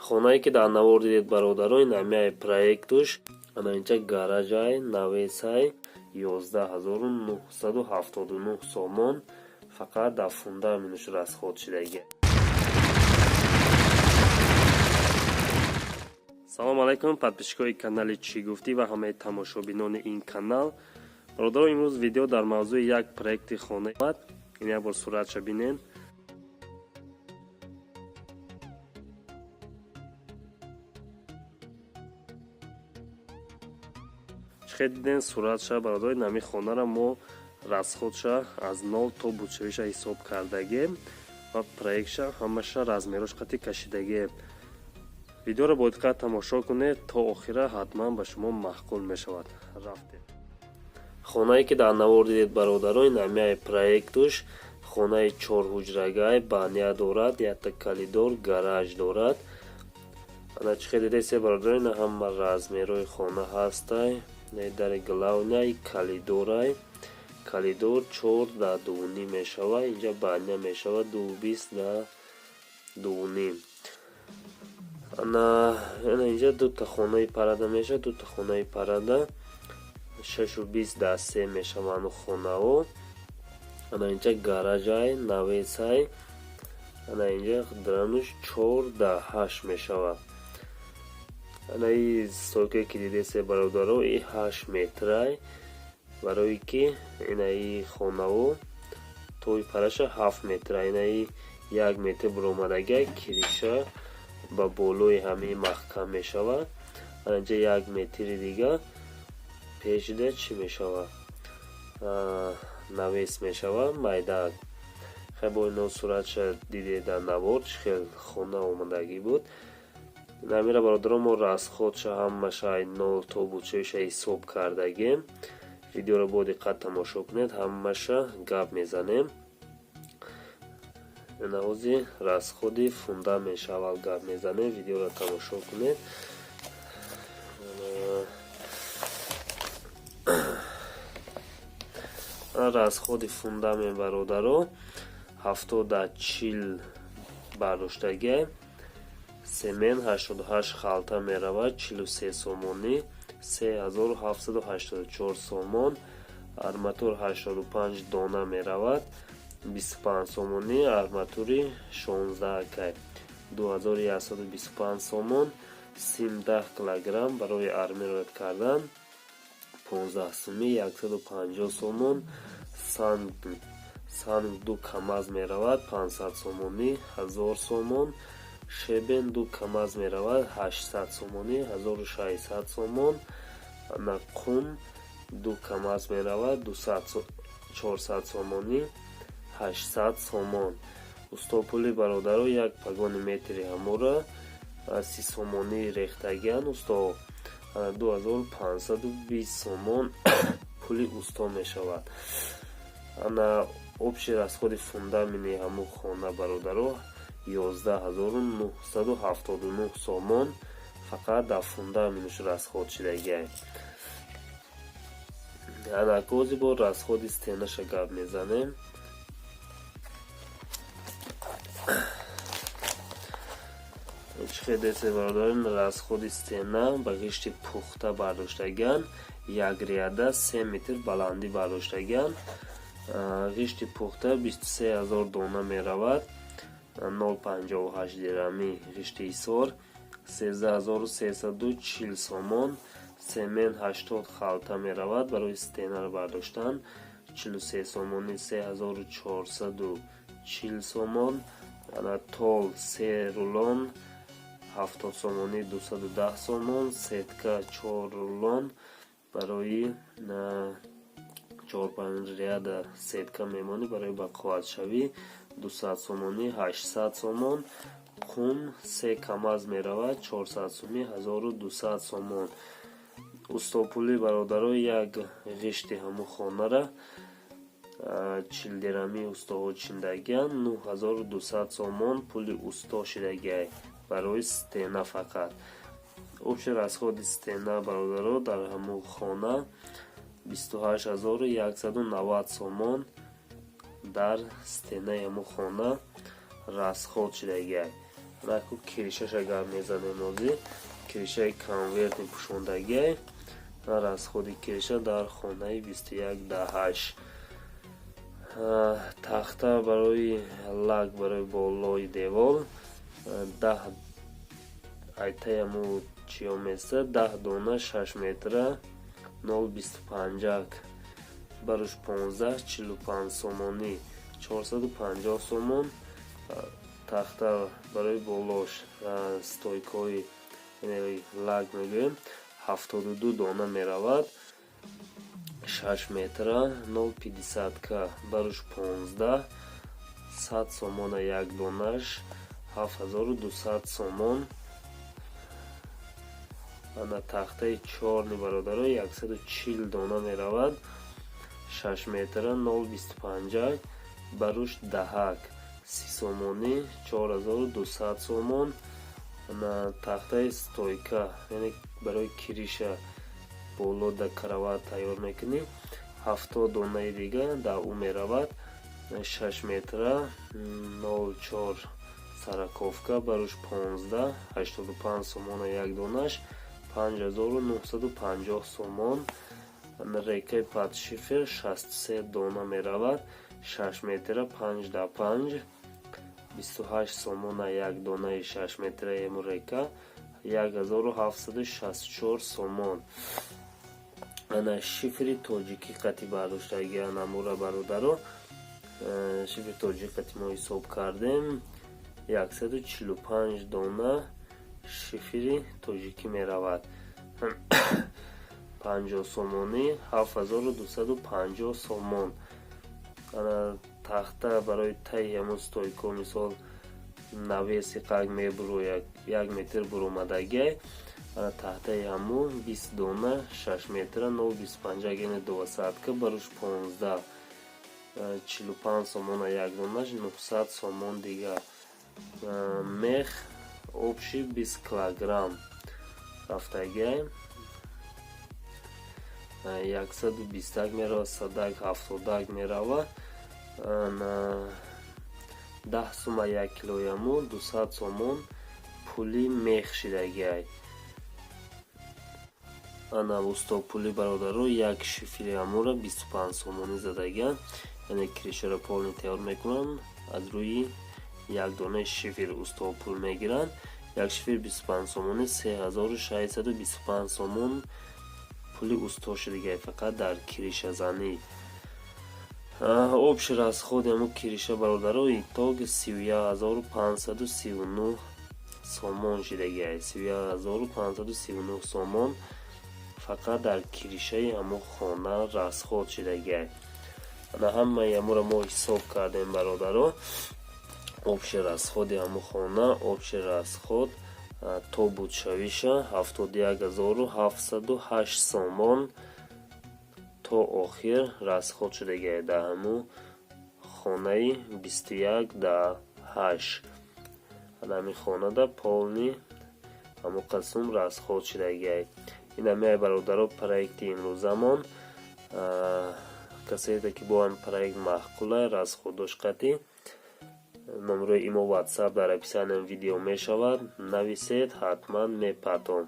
Хонае ки дар навор дидед бародарон, ин ҳамаи проектуш ана инҷа гаражай навесай 11979 сомон фақат дар фундаментш расход шудагӣ. салому алайкум, подписчикои канали Чӣ гуфтӣ ва ҳамаи тамошобинони ин канал. бародарон, имрӯз видео дар мавзӯи як проекти хона омад. ин як бор суратша бинед. чихел диден суратша бародарон, нами хонара мо расходша аз 0 то бутшавиша ҳисоб кардагем ва проектша ҳамаша размерош қати кашидагем. видеоро бо диққат тамошо кунед то охира, ҳатман ба шумо маъқул мешавад. рафтем. хонае ки дар навор дидед бародарон, ин ҳамаи проектуш хонаи 4 ҳуҷрагай баня дорад, якта калидор гараж дорад. ана чихел дидесе бародарон, ҳама размерои хона ҳастай. дари главняй калидорай, калидор 4 дар 2.5 мешавад, инҷа баня мешавад 2.20 дар 2.5. ана инҷа дута хонаи парада мешавад, дута хонаи парада 6.20 дар 3 мешаванд хонао. ана инҷа гаражай навесай, ана инҷа дрануш 4 дар 8 мешавад. ана ин стойкае ки дидесе бародаро, ин 8 метрай, барои ки инаи хонао тои параша 7 метрай. инаи 1 метр буромадагия кириша ба болои ҳамаи маҳкам мешавад. ана инҷа 1 метри дига пешида чӣ мешавад, навес мешавад майдак. хеле бо ино суратша дидед дар навор чихел хона омадагӣ буд. намира бародарон, мо расходша ҳамаша 0 то бутшавиша ҳисоб кардагем. видеоро бо диққат тамошо кунед, ҳамаша гап мезанем. навози расходи фундамент аввал гап мезанем. видеоро тамошо кунед. расходи фундамент бародаро 70-40 бардоштагия. семен 88 халта меравад 43 сомонӣ 3784 сомон. арматур 85 дона меравад 25 сомонӣ. арматури 16 кай 2125 сомон. сим 10 килограмм барои армировать кардан 15 сомӣ 150 сомон. санг 2 камаз меравад 500 сомонӣ 1000 сомон. шебен 2 камаз меравад 800 сомонӣ 1600 сомон. ана қум 2 камаз меравад 400 сомонӣ 800 сомон. устопули бародаро як пагони метри ҳамора 30 сомонӣ рехтагиан усто 2520 сомон пули усто мешавад. ана общи расходи фундамени ҳамун хона бародаро 11979 сомон фақат дар фундаментш расход шудагия. ана кози бо расходи стенаша гап мезанем. чихел дидесе бародарон, расходи стена ба гишти пухта бардоштагиан. як ряда 3 метр баландӣ бардоштагиан. гишти пухта 23000 дона меравад 0.58 дирами. гишти исор 13340 сомон. семен 80 халта меравад барои стенаро бардоштан 43 сомонӣ 3440 сомон. ана тол 3 рулон 70 сомонӣ 210 сомон. сетка 4 рулон барои 4-5 ряда сетка мемонӣ барои бақувватшавӣ 200 сомонӣ 800 сомон. қум 3 камаз меравад 400 сомонӣ 1200 сомон. устопули бародаро як гишти ҳамун хонара 40 дирами устоҳо чиндагиан 9200 сомон пули усто шудагия барои стена фақат. общи расходи стена бародаро дар ҳамун хона 28190 сомон дар стенаи ҳамун хона расход шудагия. наку киришаша гап мезанем ози киришаи конвертни пушондагиай расходи кириша дар хонаи 21-8. тахта барои лак барои болои девор 10 айтаяму чиёмеса 10 дона 6 метра 0,25 барош 15-45 сомонӣ 450 сомон. тахта барои болош стойкои лак мегӯем 72 дона меравад 6 метра 0,50 барош 15 100 сомона як донаш 7200 сомон. ана тахтаи чорни бародаро 140 дона меравад 6 метра 0,25 барош даҳак 30 сомонӣ 4200 сомон. ана тахтаи стойка яъне барои кириша боло да карават тайёр мекунӣ 70 донаи дига да ӯ меравад 6 метра 0,4 сараковка барош 15 85 сомона як донаш 5950 сомон. рекаи падшифер 63 дона меравад 6 метра 5,5 28 сомона як донаи 6 метра ему река 1764 сомон. ана шифри тоҷикӣ қати бардоштаги анамура бародаро шифри тоҷикӣ қати мо ҳисоб кардем 145 дона шифри тоҷикӣ меравад 50 сомонӣ 7250 сомон. ана тахта барои таи ҳамун стойко мисол навеси қак мебурояд 1 метр буромадагиай ана тахтаи ҳамун 20 дона 6 метра 0,25 яъне 200 барош 15 45 сомона як донаш 900 сомон дига. мех обши 20 килограмм рафтагиай 120 меравад 170 меравад 10 сума 1 килояму 200 сомон пули мех шидагиай. ана усто пули бародаро як шифри амура 25 сомонӣ задагиан яъне киришаро полни тайёр мекунанд аз рӯи як донаи шифр усто пул мегиранд як шифр 25 сомонӣ 3625 сомон пули усто шидагиай фақат дар киришазанӣ. общий расходи ҳамун кириша бародаро итог 31539 сомон шидагиай 31539 сомон фақат дар киришаи ҳамун хона расход шидагиай. ана ҳамаи ҳамура мо ҳисоб кардем бародаро общий расходи ҳамун хона общий расход то будшавиша 71708 сомон то охир расход шудагиай дар ҳамун хонаи 21-8. ана ҳамин хонада полни ҳамун қисм расход шудагиай. ин ҳамаи бародаро проекти имрӯзамон касое ки бо ҳамин проект маҳқулай расходдош қатӣ номерои имо ватсап дар описаниям видео мешавад нависед ҳатман мепатом.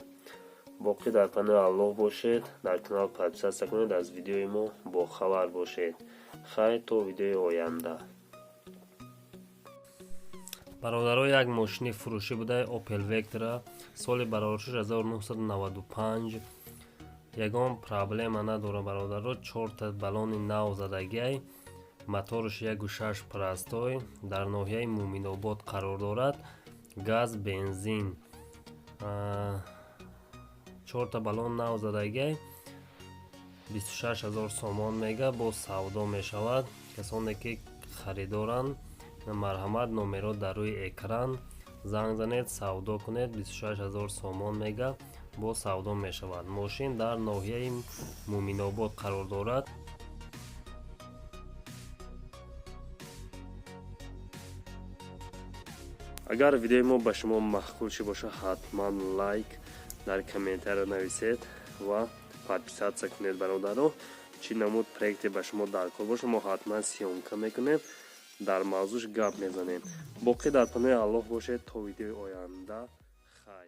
боқӣ дар панои аллоҳ бошед дар канал подписатсия кунед аз видеои мо бохабар бошед. хайр то видеои оянда. бародаро як мошини фурӯшӣ будай Opel Vectra соли бароршуш 1995 ягон проблема надорад бародаро 4 балони нав задагиай моторш 1.6 простой дар ноҳияи Муминобод қарор дорад газ бензин 4 балон нав задагиай 26000 сомон мега бо савдо мешавад. касоне ки харидоранд марҳамат номеро дар рӯи экран занг занед савдо кунед 26000 сомон мега бо савдо мешавад. мошин дар ноҳияи Муминобод қарор дорад. агар видеои мо ба шумо маъқул шид боша ҳатман лайк дар комментария нависед ва подписатсия кунед бародаро. чӣ намуд проекте ба шумо дар кор боша мо ҳатман сиёмка мекунем. дар мавзӯъш гап мезанем. боқӣ дар паноҳи Аллоҳ бошед то видеои оянда. Хай.